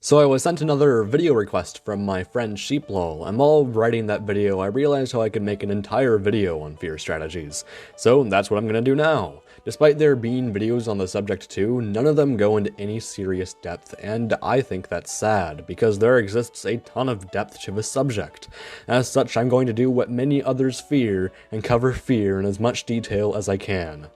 So I was sent another video request from my friend Sheeplol, and while writing that video I realized how I could make an entire video on fear strategies. So that's what I'm gonna do now. Despite there being videos on the subject too, none of them go into any serious depth, and I think that's sad, because there exists a ton of depth to the subject. As such, I'm going to do what many others fear, and cover fear in as much detail as I can.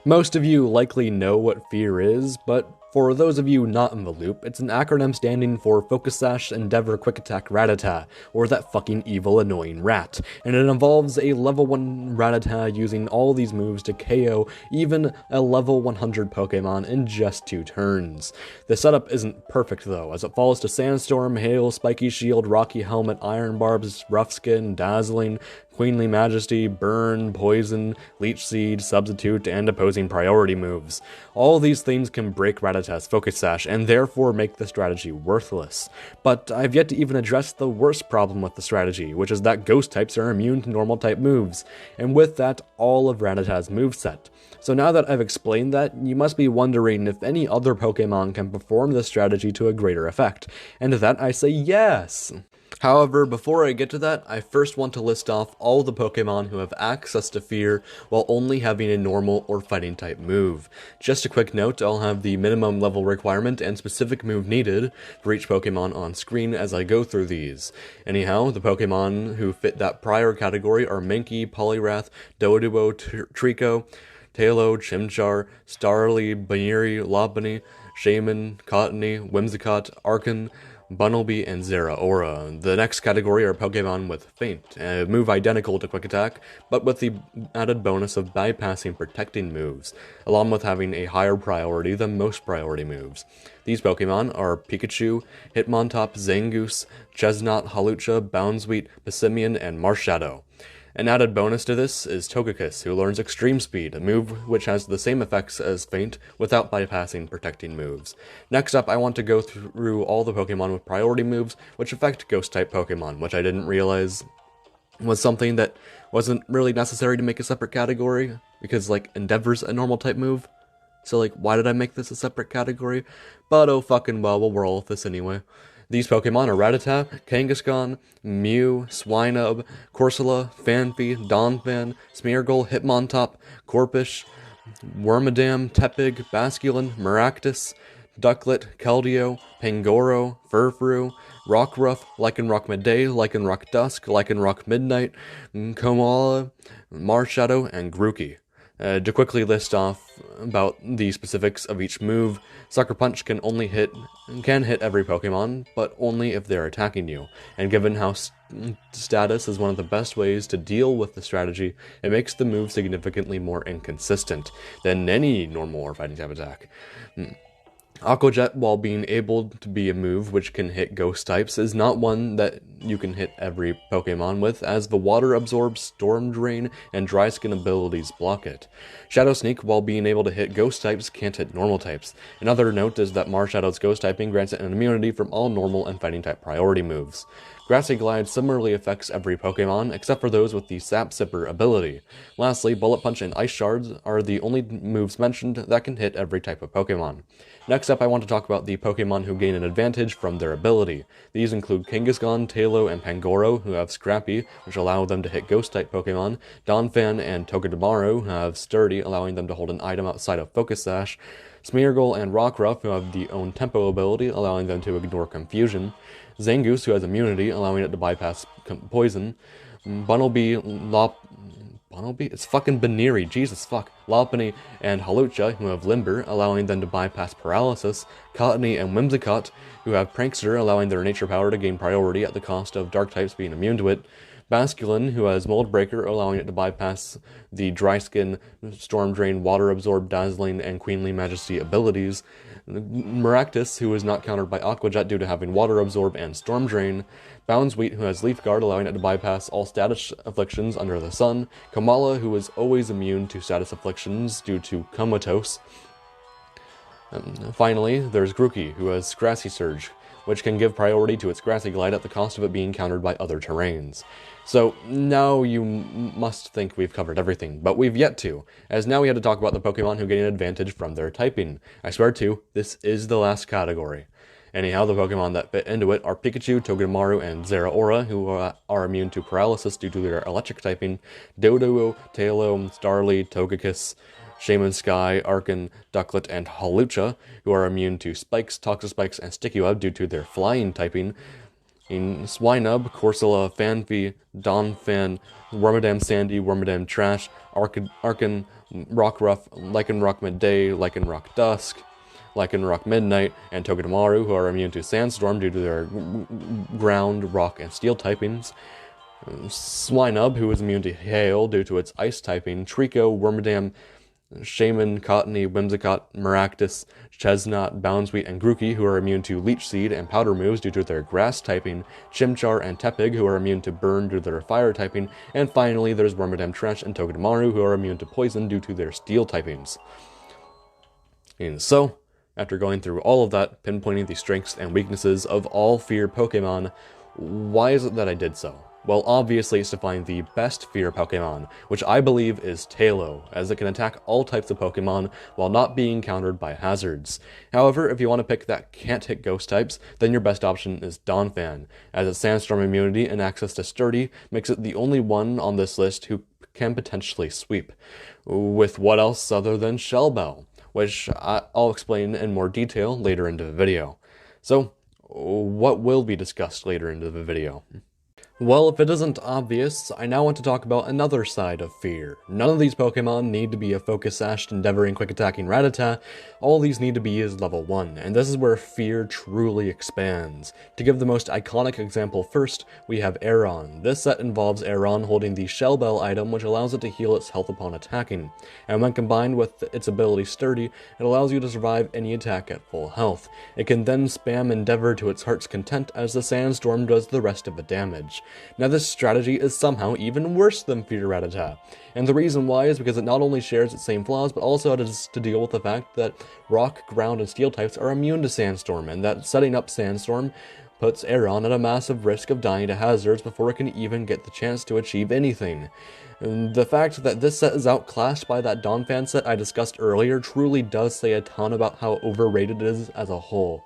Most of you likely know what FEAR is, but for those of you not in the loop, it's an acronym standing for SwSh Endeavor Quick Attack Rattata, or that fucking evil annoying rat, and it involves a level 1 Rattata using all these moves to KO even a level 100 Pokemon in just 2 turns. The setup isn't perfect though, as it falls to Sandstorm, Hail, Spiky Shield, Rocky Helmet, Iron Barbs, Rough Skin, Dazzling, Queenly Majesty, Burn, Poison, Leech Seed, Substitute, and opposing priority moves. All these things can break Rattata's Focus Sash and therefore make the strategy worthless. But I've yet to even address the worst problem with the strategy, which is that Ghost types are immune to normal type moves, and with that, all of Rattata's moveset. So now that I've explained that, you must be wondering if any other Pokemon can perform this strategy to a greater effect, and to that I say yes! However, before I get to that, I first want to list off all the Pokemon who have access to Fear while only having a normal or fighting type move. Just a quick note, I'll have the minimum level requirement and specific move needed for each Pokemon on screen as I go through these. Anyhow, the Pokemon who fit that prior category are Mankey, Poliwrath, Doduo, Trico, Tailo, Chimchar, Starly, Baniri, Lopunny, Shaman, Cottony, Whimsicott, Archon, Bunnelby, and Zeraora. The next category are Pokemon with Feint, a move identical to Quick Attack, but with the added bonus of bypassing protecting moves, along with having a higher priority than most priority moves. These Pokemon are Pikachu, Hitmontop, Zangoose, Chesnaught, Hawlucha, Bounsweet, Passimian, and Marshadow. An added bonus to this is Togekiss, who learns Extreme Speed, a move which has the same effects as Feint without bypassing protecting moves. Next up, I want to go through all the Pokemon with priority moves which affect Ghost-type Pokemon, which I didn't realize was something that wasn't really necessary to make a separate category, because, like, Endeavor's a normal type move. So, like, why did I make this a separate category? But oh fucking well, we'll roll with this anyway. These Pokemon are Rattata, Kangaskhan, Mew, Swinub, Corsola, Phanpy, Donphan, Smeargle, Hitmontop, Corphish, Wormadam, Tepig, Basculin, Maractus, Ducklet, Keldeo, Pangoro, Furfrou, Rockruff, Lycanroc Midday, Lycanroc Dusk, Lycanroc Midnight, Komala, Marshadow, and Grookey. To quickly list off about the specifics of each move, Sucker Punch can hit every Pokemon, but only if they're attacking you, and given how status is one of the best ways to deal with the strategy, it makes the move significantly more inconsistent than any normal or fighting type attack. Aqua Jet, while being able to be a move which can hit Ghost types, is not one that you can hit every Pokemon with, as the Water Absorb, Storm Drain, and Dry Skin abilities block it. Shadow Sneak, while being able to hit Ghost types, can't hit normal types. Another note is that Marshadow's Ghost typing grants it an immunity from all normal and fighting type priority moves. Grassy Glide similarly affects every Pokemon, except for those with the Sap Sipper ability. Lastly, Bullet Punch and Ice Shards are the only moves mentioned that can hit every type of Pokemon. Next up, I want to talk about the Pokemon who gain an advantage from their ability. These include Kangaskhan, Tailo, and Pangoro, who have Scrappy, which allow them to hit Ghost-type Pokemon, Donphan and Togedemaru, who have Sturdy, allowing them to hold an item outside of Focus Sash, Smeargle and Rockruff, who have the own Tempo ability, allowing them to ignore Confusion, Zangoose, who has Immunity, allowing it to bypass Poison, Bunnelby, it's fucking Baniri, Jesus fuck, Lopunny and Hawlucha, who have Limber, allowing them to bypass Paralysis, Cottony and Whimsicott, who have Prankster, allowing their nature power to gain priority at the cost of Dark types being immune to it, Basculin, who has Mold Breaker, allowing it to bypass the Dry Skin, Storm Drain, Water Absorb, Dazzling, and Queenly Majesty abilities, Maractus, who is not countered by Aqua Jet due to having Water Absorb and Storm Drain, Bounsweet, who has Leaf Guard, allowing it to bypass all status afflictions under the sun, Komala, who is always immune to status afflictions due to Comatose. Finally, there's Grookey, who has Grassy Surge, which can give priority to its Grassy Glide at the cost of it being countered by other terrains. So now you must think we've covered everything, but we've yet to, as now we had to talk about the Pokemon who gain an advantage from their typing. I swear to, this is the last category. Anyhow, the Pokemon that fit into it are Pikachu, Togedemaru, and Zeraora, who are immune to paralysis due to their electric typing, Doduo, Tailo, Starly, Togekiss, Shaman Sky, Arcan, Ducklet, and Hawlucha, who are immune to spikes, Toxaspikes, and Sticky Web due to their flying typing, in Swinub, Corsola, Fanpy, Donphan, Wormadam Sandy, Wormadam Trash, Arcan, Rockruff, Lycanroc Midday, Lycanroc Dusk, Lycanroc Midnight, and Togedemaru, who are immune to Sandstorm due to their ground, rock, and steel typings. Swinub, who is immune to Hail due to its ice typing. Trico, Wormadam, Shaman, Cottony, Whimsicott, Maractus, Chesnaught, Boundsweet, and Grookey, who are immune to Leech Seed and Powder moves due to their grass typing, Chimchar and Tepig, who are immune to Burn due to their fire typing, and finally there's Wormadam Trash and Togedemaru, who are immune to Poison due to their steel typings. And so, after going through all of that, pinpointing the strengths and weaknesses of all F.E.A.R Pokemon, why is it that I did so? Well, obviously it's to find the best F.E.A.R Pokemon, which I believe is Tailo, as it can attack all types of Pokemon while not being countered by hazards. However, if you want to pick that can't hit ghost types, then your best option is Donphan, as its Sandstorm immunity and access to Sturdy makes it the only one on this list who can potentially sweep. With what else other than Shell Bell, which I'll explain in more detail later into the video. So, what will be discussed later into the video? Well, if it isn't obvious, I now want to talk about another side of F.E.A.R. None of these Pokemon need to be a Focus-Sashed, Endeavoring, Quick-Attacking Rattata. All these need to be is level 1, and this is where F.E.A.R truly expands. To give the most iconic example first, we have Aeron. This set involves Aeron holding the Shell Bell item, which allows it to heal its health upon attacking. And when combined with its ability Sturdy, it allows you to survive any attack at full health. It can then spam Endeavor to its heart's content as the Sandstorm does the rest of the damage. Now this strategy is somehow even worse than F.E.A.R Rattata, and the reason why is because it not only shares its same flaws, but also has to deal with the fact that Rock, Ground, and Steel types are immune to Sandstorm, and that setting up Sandstorm puts Aeron at a massive risk of dying to hazards before it can even get the chance to achieve anything. And the fact that this set is outclassed by that Donphan set I discussed earlier truly does say a ton about how overrated it is as a whole.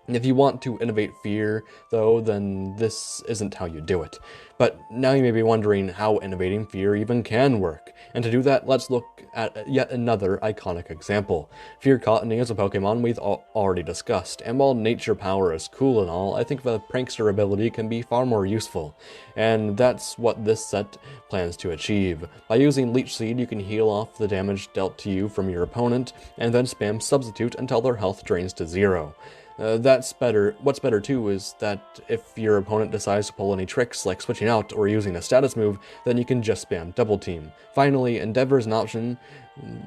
If you want to innovate F.E.A.R, though, then this isn't how you do it. But now you may be wondering how innovating F.E.A.R even can work. And to do that, let's look at yet another iconic example. F.E.A.R Cottony is a Pokemon we've already discussed, and while Nature Power is cool and all, I think the Prankster ability can be far more useful. And that's what this set plans to achieve. By using Leech Seed, you can heal off the damage dealt to you from your opponent, and then spam Substitute until their health drains to 0. That's better. What's better too is that if your opponent decides to pull any tricks like switching out or using a status move, then you can just spam Double Team. Finally, Endeavor is an option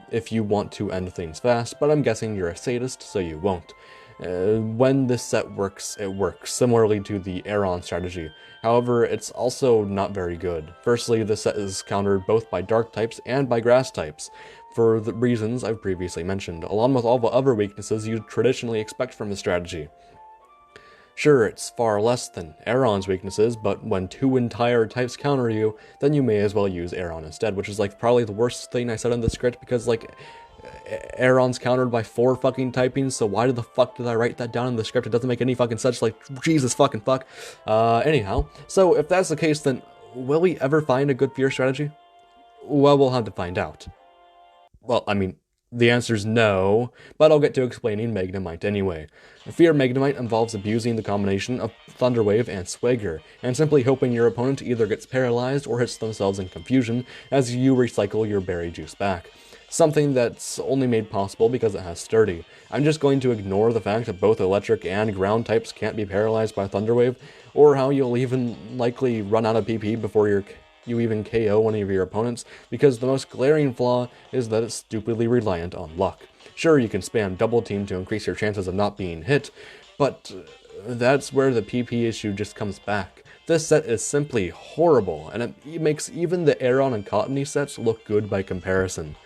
if you want to end things fast, but I'm guessing you're a sadist, so you won't. When this set works, it works, similarly to the Aeron strategy. However, it's also not very good. Firstly, this set is countered both by Dark types and by Grass types, for the reasons I've previously mentioned, along with all the other weaknesses you'd traditionally expect from the strategy. Sure, it's far less than Aeron's weaknesses, but when 2 entire types counter you, then you may as well use Aeron instead, which is like probably the worst thing I said in the script, because like Aeron's countered by 4 fucking typings, so why the fuck did I write that down in the script? It doesn't make any fucking sense, like, Jesus fucking fuck. Anyhow, so if that's the case, then will we ever find a good F.E.A.R strategy? Well, we'll have to find out. Well, I mean, the answer's no, but I'll get to explaining Magnemite anyway. F.E.A.R Magnemite involves abusing the combination of Thunder Wave and Swagger, and simply hoping your opponent either gets paralyzed or hits themselves in confusion as you recycle your berry juice back. Something that's only made possible because it has Sturdy. I'm just going to ignore the fact that both electric and ground types can't be paralyzed by Thunder Wave, or how you'll even likely run out of PP before you even KO one of your opponents, because the most glaring flaw is that it's stupidly reliant on luck. Sure, you can spam Double Team to increase your chances of not being hit, but that's where the PP issue just comes back. This set is simply horrible, and it makes even the Aeron and Cottony sets look good by comparison.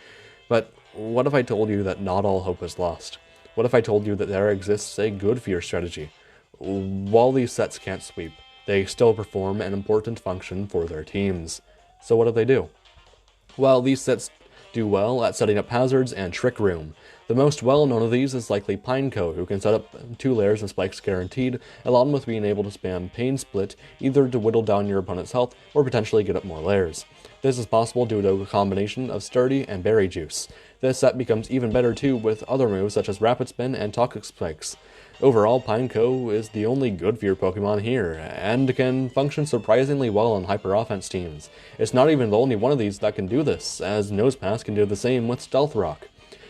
But what if I told you that not all hope is lost? What if I told you that there exists a good F.E.A.R strategy? While these sets can't sweep, they still perform an important function for their teams. So what do? Well, these sets do well at setting up hazards and Trick Room. The most well-known of these is likely Pineco, who can set up 2 layers and spikes guaranteed, along with being able to spam Pain Split, either to whittle down your opponent's health or potentially get up more layers. This is possible due to a combination of Sturdy and Berry Juice. This set becomes even better too with other moves such as Rapid Spin and Toxic Spikes. Overall, Pineco is the only good F.E.A.R Pokemon here, and can function surprisingly well on Hyper Offense teams. It's not even the only one of these that can do this, as Nosepass can do the same with Stealth Rock,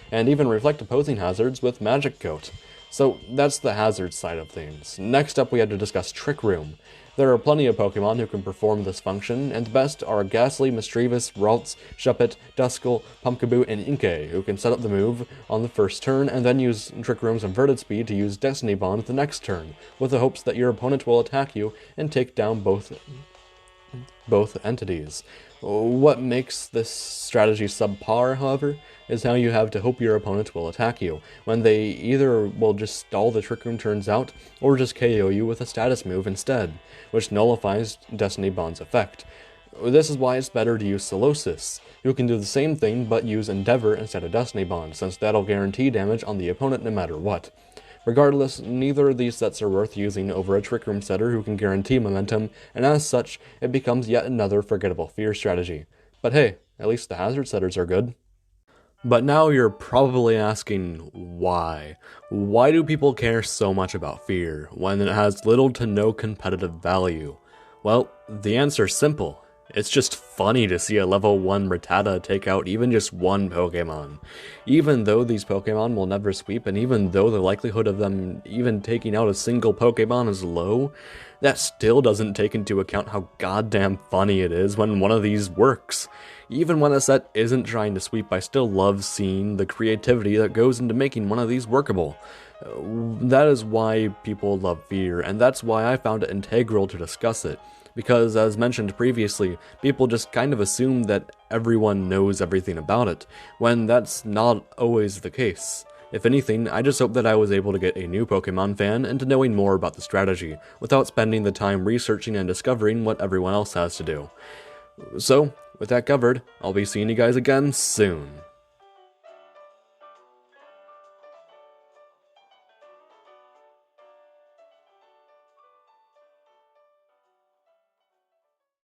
and even reflect opposing hazards with Magic Coat. So that's the hazard side of things. Next up we had to discuss Trick Room. There are plenty of Pokemon who can perform this function, and the best are Ghastly, Mischievous, Ralts, Shuppet, Duskull, Pumpkaboo, and Inkay, who can set up the move on the first turn and then use Trick Room's inverted speed to use Destiny Bond the next turn, with the hopes that your opponent will attack you and take down both entities. What makes this strategy subpar, however, is how you have to hope your opponent will attack you, when they either will just stall the Trick Room turns out, or just KO you with a status move instead, which nullifies Destiny Bond's effect. This is why it's better to use SwSh, who can do the same thing but use Endeavor instead of Destiny Bond, since that'll guarantee damage on the opponent no matter what. Regardless, neither of these sets are worth using over a Trick Room setter who can guarantee momentum, and as such, it becomes yet another forgettable F.E.A.R strategy. But hey, at least the hazard setters are good. But now you're probably asking why. Why do people care so much about F.E.A.R when it has little to no competitive value? Well, the answer's simple. It's just funny to see a level 1 Rattata take out even just one Pokemon. Even though these Pokemon will never sweep, and even though the likelihood of them even taking out a single Pokemon is low, that still doesn't take into account how goddamn funny it is when one of these works. Even when a set isn't trying to sweep, I still love seeing the creativity that goes into making one of these workable. That is why people love F.E.A.R, and that's why I found it integral to discuss it. Because, as mentioned previously, people just kind of assume that everyone knows everything about it, when that's not always the case. If anything, I just hope that I was able to get a new Pokemon fan into knowing more about the strategy, without spending the time researching and discovering what everyone else has to do. So, with that covered, I'll be seeing you guys again soon.